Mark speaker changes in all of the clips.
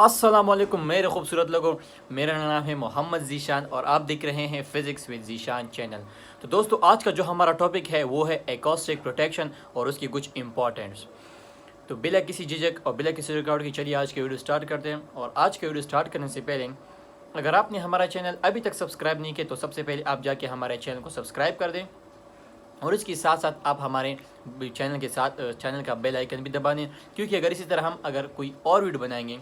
Speaker 1: السلام علیکم میرے خوبصورت لوگوں، میرا نام ہے محمد ذیشان اور آپ دیکھ رہے ہیں فزکس ود ذیشان چینل۔ تو دوستو، آج کا جو ہمارا ٹاپک ہے وہ ہے ایکوسٹک پروٹیکشن اور اس کی کچھ امپورٹنٹس۔ تو بلا کسی جھجک اور بلا کسی رکاوٹ کی چلیے آج کی ویڈیو سٹارٹ کرتے ہیں۔ اور آج کی ویڈیو سٹارٹ کرنے سے پہلے اگر آپ نے ہمارا چینل ابھی تک سبسکرائب نہیں کیا تو سب سے پہلے آپ جا کے ہمارے چینل کو سبسکرائب کر دیں، اور اس کے ساتھ ساتھ آپ ہمارے چینل کا بیل آئیکن بھی دبا دیں، کیونکہ اگر اسی طرح ہم کوئی اور ویڈیو بنائیں گے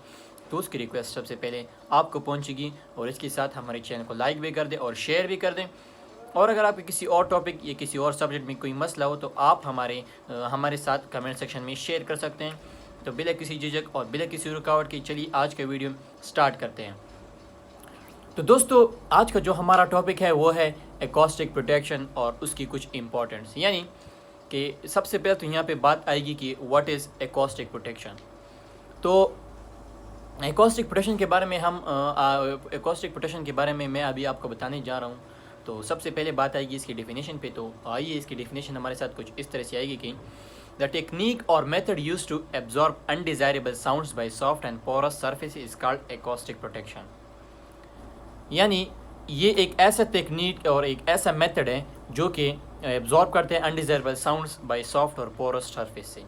Speaker 1: تو اس کی ریکویسٹ سب سے پہلے آپ کو پہنچے گی۔ اور اس کے ساتھ ہمارے چینل کو لائک بھی کر دیں اور شیئر بھی کر دیں۔ اور اگر آپ کسی اور ٹاپک یا کسی اور سبجیکٹ میں کوئی مسئلہ ہو تو آپ ہمارے ساتھ کمنٹ سیکشن میں شیئر کر سکتے ہیں۔ تو بلا کسی جھجک اور بلا کسی رکاوٹ کی چلیے آج کا ویڈیو سٹارٹ کرتے ہیں۔ تو دوستو، آج کا جو ہمارا ٹاپک ہے وہ ہے ایکوسٹک پروٹیکشن اور اس کی کچھ امپورٹنٹس، یعنی کہ سب سے پہلے تو یہاں پہ بات آئے گی کہ واٹ از ایکوسٹک پروٹیکشن۔ تو ایکوسٹک پروٹیکشن کے بارے میں میں ابھی آپ کو بتانے جا رہا ہوں۔ تو سب سے پہلے بات آئے گی اس کی ڈیفینیشن پہ۔ تو آئیے اس کی ڈیفینیشن ہمارے ساتھ کچھ اس طرح سے آئے گی کہ دا ٹیکنیک اور method use to absorb undesirable sounds by soft and porous surface is called acoustic protection. یعنی یہ ایک ایسا ٹیکنیک اور ایک ایسا میتھڈ ہے جو کہ ایبزارب کرتے ہیں انڈیزائریبل ساؤنڈز بائی سافٹ اور پورس سرفیس سے،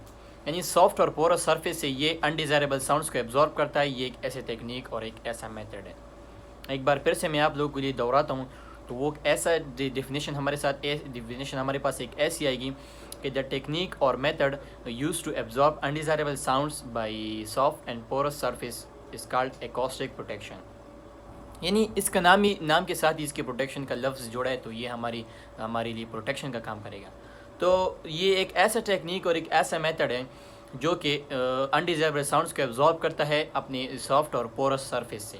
Speaker 1: یعنی سافٹ اور پورس سرفیس سے یہ انڈیزائریبل ساؤنڈز کو ایبزارب کرتا ہے۔ یہ ایک ایسے ٹیکنیک اور ایک ایسا میتھڈ ہے۔ ایک بار پھر سے میں آپ لوگوں کے لیے دہراتا ہوں۔ تو وہ ایسا ڈیفینیشن ہمارے پاس ایک ایسی آئے گی کہ دا ٹیکنیک اور method use to absorb undesirable sounds by soft and porous surface is called acoustic protection. یعنی اس کا نام کے ساتھ ہی اس کے پروٹیکشن کا لفظ جوڑا ہے، تو یہ ہمارے لیے پروٹیکشن کا کام کرے گا۔ تو یہ ایک ایسا ٹیکنیک اور ایک ایسا میتھڈ ہے جو کہ انڈیزائریبل ساؤنڈز کو ایبزارب کرتا ہے اپنے سافٹ اور پورس سرفیس سے۔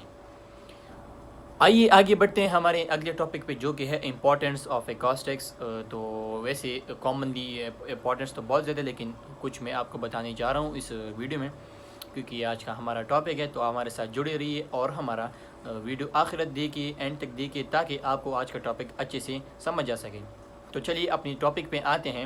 Speaker 1: آئیے آگے بڑھتے ہیں ہمارے اگلے ٹاپک پہ، جو کہ ہے امپورٹنس آف ایکوسٹکس۔ تو ویسے کامنلی امپورٹنس تو بہت زیادہ، لیکن کچھ میں آپ کو بتانے جا رہا ہوں اس ویڈیو میں، کیونکہ یہ آج کا ہمارا ٹاپک ہے۔ تو ہمارے ساتھ جڑے رہیے اور ہمارا ویڈیو آخرت دیکھیے، اینڈ تک دیکھیے، تاکہ آپ کو آج کا ٹاپک اچھے سے سمجھ آ سکے۔ تو چلیے اپنی ٹاپک پہ آتے ہیں۔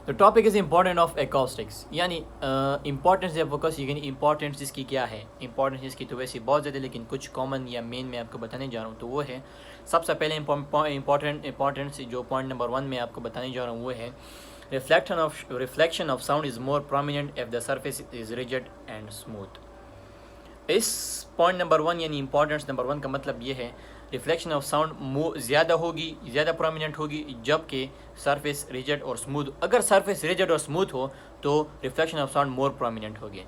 Speaker 1: تو topic is important of acoustics, یعنی امپورٹنس یا فوکس، یعنی امپورٹنس اس کی کیا ہے۔ امپورٹنس اس کی تو ویسے بہت زیادہ، لیکن کچھ کامن یا مین میں آپ کو بتانے جا رہا ہوں۔ تو وہ ہے سب سے پہلے امپورٹنس جو پوائنٹ نمبر 1 میں آپ کو بتانے جا رہا ہوں وہ ہے reflection of sound is more prominent if the surface is rigid and smooth۔ اس پوائنٹ نمبر 1 یعنی امپورٹنس نمبر 1 کا مطلب یہ ہے ریفلیکشن آف ساؤنڈ زیادہ پرومیننٹ ہوگی جب کہ سرفیس ریجڈ اور اسموتھ۔ اگر سرفیس ریجڈ اور اسموتھ ہو تو reflection of sound more prominent ہوگی۔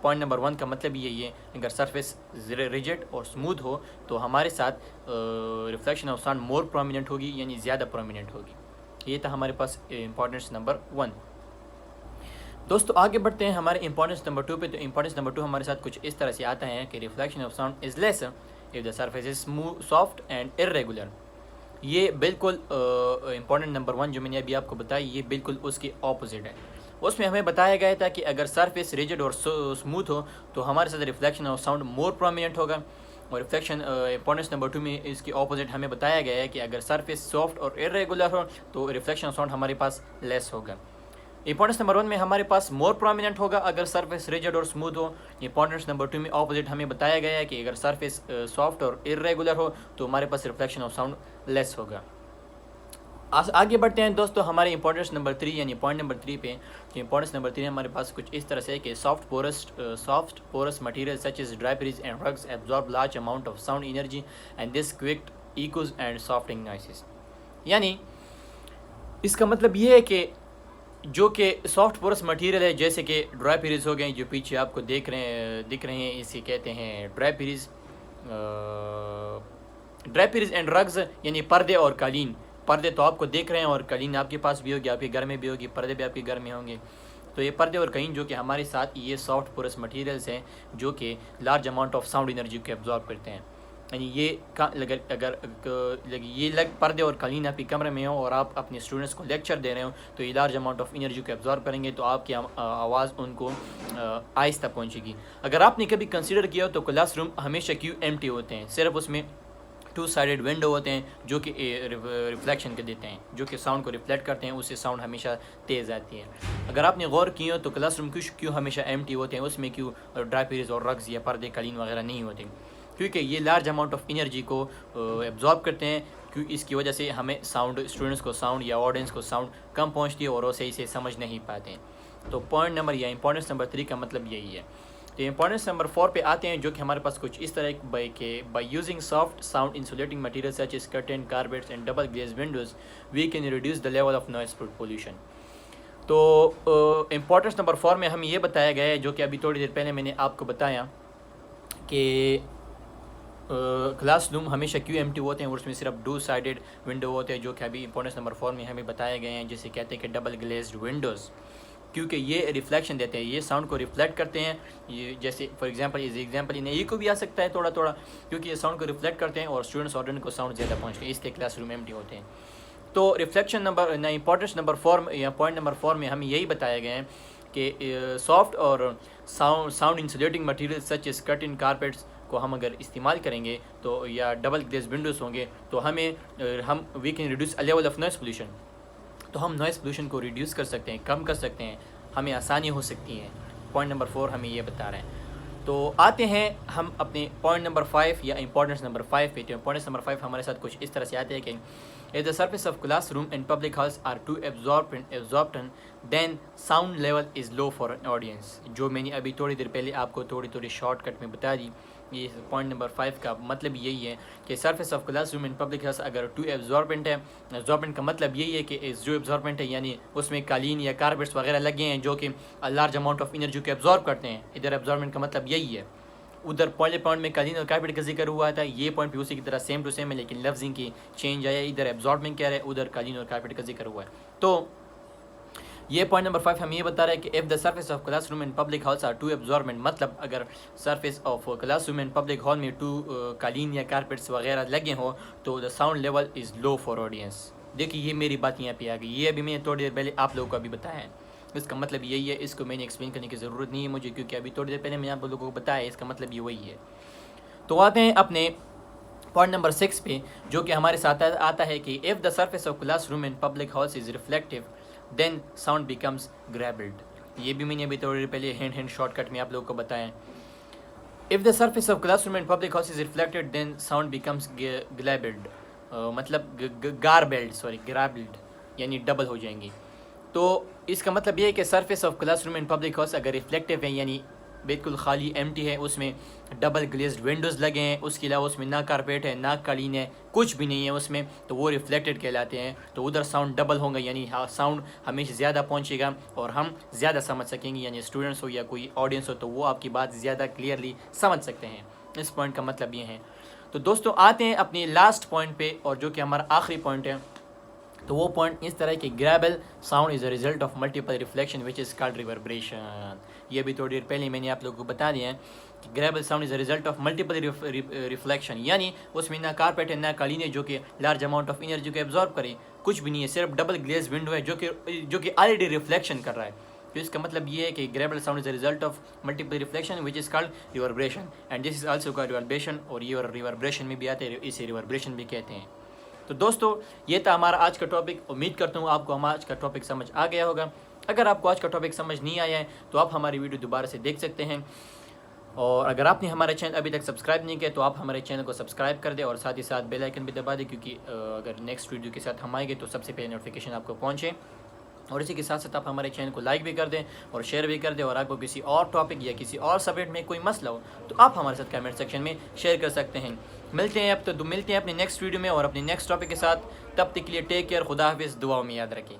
Speaker 1: پوائنٹ نمبر 1 کا مطلب یہی ہے، اگر سرفیس ریجڈ اور اسموتھ ہو تو ہمارے ساتھ reflection of sound more prominent ہوگی، یعنی زیادہ پرومیننٹ ہوگی۔ یہ تھا ہمارے پاس امپورٹنس نمبر 1۔ دوستو آگے بڑھتے ہیں ہمارے امپورٹنس نمبر 2 پہ۔ تو امپورٹنس نمبر 2 ہمارے ساتھ کچھ اس طرح سے آتا ہے کہ reflection of sound is less if the surface is soft and irregular۔ یہ بالکل امپورٹنٹ نمبر 1 جو میں نے ابھی آپ کو بتائی، یہ بالکل اس کے اپوزٹ ہے۔ اس میں ہمیں بتایا گیا تھا کہ اگر سرفیس ریجڈ اور اسموتھ ہو تو ہمارے ساتھ reflection of sound more prominent ہوگا، اور امپورٹنس نمبر 2 میں اس کے اپوزٹ ہمیں بتایا گیا ہے کہ اگر سرفیس سافٹ اور ارریگولر ہو تو ریفلیکشن آف ساؤنڈ ہمارے پاس لیس ہوگا۔ امپورٹنس نمبر 1 میں ہمارے پاس مور پرومیننٹ ہوگا اگر سرفیس ریجڈ اور اسموتھ ہو۔ امپورٹنس نمبر 2 میں اپوزٹ ہمیں بتایا گیا ہے کہ اگر سرفیس سافٹ اور ارریگولر ہو تو ہمارے پاس ریفلیکشن آف ساؤنڈ لیس ہوگا۔ آگے بڑھتے ہیں دوستو ہمارے امپورٹنس نمبر 3 یعنی پوائنٹ نمبر 3 پہ۔ تو امپورٹنس نمبر 3 ہمارے پاس کچھ اس طرح سے ہے کہ soft porous material such as draperies and rugs absorb large amount of sound energy and this quick echoes and softening noises. یعنی اس کا مطلب یہ ہے کہ جو کہ سافٹ پورس مٹیریل ہے، جیسے کہ ڈرائپریز ہو گئے، جو پیچھے آپ کو دکھ رہے ہیں، اسے کہتے ہیں ڈرائپریز اینڈ رگز، یعنی پردے اور قالین۔ پردے تو آپ کو دیکھ رہے ہیں اور قالین آپ کے پاس بھی ہوگی، آپ کے گھر میں بھی ہوگی، پردے بھی آپ کے گھر میں ہوں گے۔ تو یہ پردے اور قالین جو کہ ہمارے ساتھ یہ سافٹ پورس مٹیریلز ہیں جو کہ large amount of sound energy کو ایبزارب کرتے ہیں۔ یعنی یہ پردے اور قالین آپ کے کمرے میں ہوں اور آپ اپنے اسٹوڈنٹس کو لیکچر دے رہے ہوں تو یہ لارج اماؤنٹ آف انرجی کو ایبزارب کریں گے، تو آپ کی آواز ان کو آہستہ پہنچے گی۔ اگر آپ نے کبھی کنسیڈر کیا ہو تو کلاس روم ہمیشہ کیوں ایمٹی ہوتے ہیں، صرف اس میں ٹو سائڈڈ ونڈو ہوتے ہیں جو کہ ریفلیکشن کے دیتے ہیں، جو کہ ساؤنڈ کو ریفلیکٹ کرتے ہیں، اس سے ساؤنڈ ہمیشہ تیز آتی ہے۔ اگر آپ نے غور کیا ہو تو کلاس روم کیوں ہمیشہ ایمٹی ہوتے ہیں، اس میں کیوں ڈرائپریز اور رگز یا پردے قالین وغیرہ نہیں ہوتے، کیونکہ یہ لارج اماؤنٹ آف انرجی کو ایبزارب کرتے ہیں، کیونکہ اس کی وجہ سے ہمیں ساؤنڈ، اسٹوڈنٹس کو ساؤنڈ یا آڈینس کو ساؤنڈ کم پہنچتی ہے اور وہ صحیح سے سمجھ نہیں پاتے ہیں۔ تو پوائنٹ نمبر یا امپورٹنس نمبر 3 کا مطلب یہی ہے۔ تو امپورٹنس نمبر 4 پہ آتے ہیں، جو کہ ہمارے پاس کچھ اس طرح by using soft sound insulating material such as curtain, carpets and double glaze windows we can reduce the level of noise pollution. تو امپورٹنس نمبر 4 میں ہمیں یہ بتایا گیا ہے، جو کہ ابھی تھوڑی دیر پہلے میں نے آپ کو بتایا کہ کلاس روم ہمیشہ کیوں ایمٹی ہوتے ہیں اور اس میں صرف 2 سائڈڈ ونڈو ہوتے ہیں، جو کہ ابھی امپورٹنس نمبر 4 میں ہمیں بتائے گئے ہیں، جسے کہتے ہیں کہ ڈبل گلیزڈ ونڈوز، کیونکہ یہ ریفلیکشن دیتے ہیں، یہ ساؤنڈ کو ریفلیکٹ کرتے ہیں۔ یہ جیسے فار ایگزامپل انہیں کو بھی آ سکتا ہے تھوڑا کیونکہ یہ ساؤنڈ کو ریفلیکٹ کرتے ہیں اور اسٹوڈنٹس آڈینس کو ساؤنڈ زیادہ پہنچتے ہیں، اس لیے کلاس روم ایمٹی ہوتے ہیں۔ تو ریفلیکشن نمبر امپورٹنس نمبر 4 یا پوائنٹ نمبر 4 میں ہمیں یہی بتایا گیا ہے کہ سافٹ اور sound insulating material such as curtain, carpets کو ہم اگر استعمال کریں گے تو یا ڈبل گلیز ونڈوز ہوں گے تو ہم we can reduce a level of noise pollution, تو ہم نوائز پولوشن کو ریڈیوس کر سکتے ہیں، کم کر سکتے ہیں، ہمیں آسانی ہو سکتی ہے۔ پوائنٹ نمبر 4 ہمیں یہ بتا رہے ہیں۔ تو آتے ہیں ہم اپنے پوائنٹ نمبر 5 یا امپورٹنس نمبر 5 پہ۔ تو امپورٹنس نمبر 5 ہمارے ساتھ کچھ اس طرح سے آتے ہیں کہ if the surface of classroom and public halls are too absorbent then sound level is low for an audience، جو میں نے ابھی تھوڑی دیر پہلے آپ کو تھوڑی شارٹ کٹ میں بتا دی۔ یہ پوائنٹ نمبر 5 کا مطلب یہی ہے کہ surface of class room and public house اگر ٹو ایبزاربنٹ ہے، ایبزاربنٹ کا مطلب یہی ہے کہ جو ایبزاربنٹ ہے یعنی اس میں قالین یا کارپیٹس وغیرہ لگے ہیں جو کہ لارج اماؤنٹ آف انرجی کو ایبزارب کرتے ہیں۔ ادھر ایبزاربنٹ کا مطلب یہی ہے، ادھر پہلے پوائنٹ میں قالین اور کارپیٹ کا ذکر ہوا تھا، یہ پوائنٹ بھی اسی کی طرح سیم ٹو سیم ہے، لیکن لفظنگ کی چینج آیا، ادھر ایبزاربنگ کہہ رہے ہیں، ادھر قالین اور کارپیٹ کا ذکر ہوا ہے۔ تو یہ پوائنٹ نمبر 5 ہم یہ بتا رہے ہیں کہ if the surface of classroom and public halls are too absorbent، مطلب اگر surface of classroom and public hall میں قالین یا کارپیٹس وغیرہ لگے ہوں تو the sound level is low for audience۔ دیکھیے یہ میری بات یہاں پہ آ گئی، یہ ابھی میں نے تھوڑی دیر پہلے آپ لوگوں کو ابھی بتایا ہے، اس کا مطلب یہی ہے، اس کو میں نے ایکسپلین کرنے کی ضرورت نہیں ہے مجھے، کیونکہ ابھی تھوڑی دیر پہلے میں نے آپ لوگوں کو بتایا ہے، اس کا مطلب یہ وہی ہے۔ تو آتے ہیں اپنے پوائنٹ نمبر 6 پہ، جو کہ ہمارے ساتھ آتا ہے کہ if the surface of classroom and public halls is reflective then sound becomes garbled۔ یہ بھی میں نے ابھی تھوڑی دیر پہلے ہینڈ شارٹ کٹ میں آپ لوگوں کو بتایا۔ if the surface of classroom and public halls is reflected then sound becomes garbled، مطلب garbled یعنی ڈبل ہو جائیں گی۔ تو اس کا مطلب یہ ہے کہ surface of class room and public house اگر ریفلیکٹیو ہے یعنی بالکل خالی ایمٹی ہے، اس میں ڈبل گلیزڈ ونڈوز لگے ہیں، اس کے علاوہ اس میں نہ کارپیٹ ہے نہ قالین ہے، کچھ بھی نہیں ہے اس میں، تو وہ ریفلیکٹڈ کہلاتے ہیں۔ تو ادھر ساؤنڈ ڈبل ہوں گا، یعنی ساؤنڈ ہمیشہ زیادہ پہنچے گا اور ہم زیادہ سمجھ سکیں گے، یعنی اسٹوڈنٹس ہو یا کوئی آڈینس ہو تو وہ آپ کی بات زیادہ کلیئرلی سمجھ سکتے ہیں۔ اس پوائنٹ کا مطلب یہ ہے۔ تو دوستوں آتے ہیں اپنے لاسٹ پوائنٹ پہ، اور جو کہ ہمارا آخری پوائنٹ ہے۔ تو وہ پوائنٹ اس طرح کہ garbled sound is a result of multiple reflection which is called reverberation. یہ بھی تھوڑی دیر پہلے میں نے آپ لوگوں کو بتا دیا ہے کہ garbled sound is a result of multiple reflection, یعنی اس میں نہ کارپیٹ ہے نہ قالین ہے جو کہ لارج اماؤنٹ آف انرجی کو ایبزارب کرے، کچھ بھی نہیں ہے، صرف ڈبل گلیز ونڈو ہے جو کہ آلریڈی ریفلیکشن کر رہا ہے۔ تو اس کا مطلب یہ ہے کہ garbled sound is a result of multiple reflection which is called reverberation and this is also called reverberation, اور یہ ریوربریشن میں بھی آتے ہیں، اسے ریوربریشن بھی کہتے ہیں۔ تو دوستو یہ تھا ہمارا آج کا ٹاپک، امید کرتا ہوں آپ کو ہمارا آج کا ٹاپک سمجھ آ گیا ہوگا۔ اگر آپ کو آج کا ٹاپک سمجھ نہیں آیا ہے تو آپ ہماری ویڈیو دوبارہ سے دیکھ سکتے ہیں، اور اگر آپ نے ہمارا چینل ابھی تک سبسکرائب نہیں کیا تو آپ ہمارے چینل کو سبسکرائب کر دیں، اور ساتھ ہی ساتھ بیل آئیکن بھی دبا دیں، کیونکہ اگر نیکسٹ ویڈیو کے ساتھ ہم آئیں گے تو سب سے پہلے نوٹیفیکیشن آپ کو پہنچے، اور اسی کے ساتھ ساتھ آپ ہمارے چینل کو لائک بھی کر دیں اور شیئر بھی کر دیں، اور آپ کو کسی اور ٹاپک یا کسی اور سبجیکٹ میں کوئی مسئلہ ہو تو آپ ہمارے ساتھ کمنٹ سیکشن میں شیئر کر سکتے ہیں۔ ملتے ہیں اپنے نیکسٹ ویڈیو میں اور اپنے نیکسٹ ٹاپک کے ساتھ، تب تک کے لیے ٹیک کیئر، خدا حافظ، دعاؤں میں یاد رکھیں۔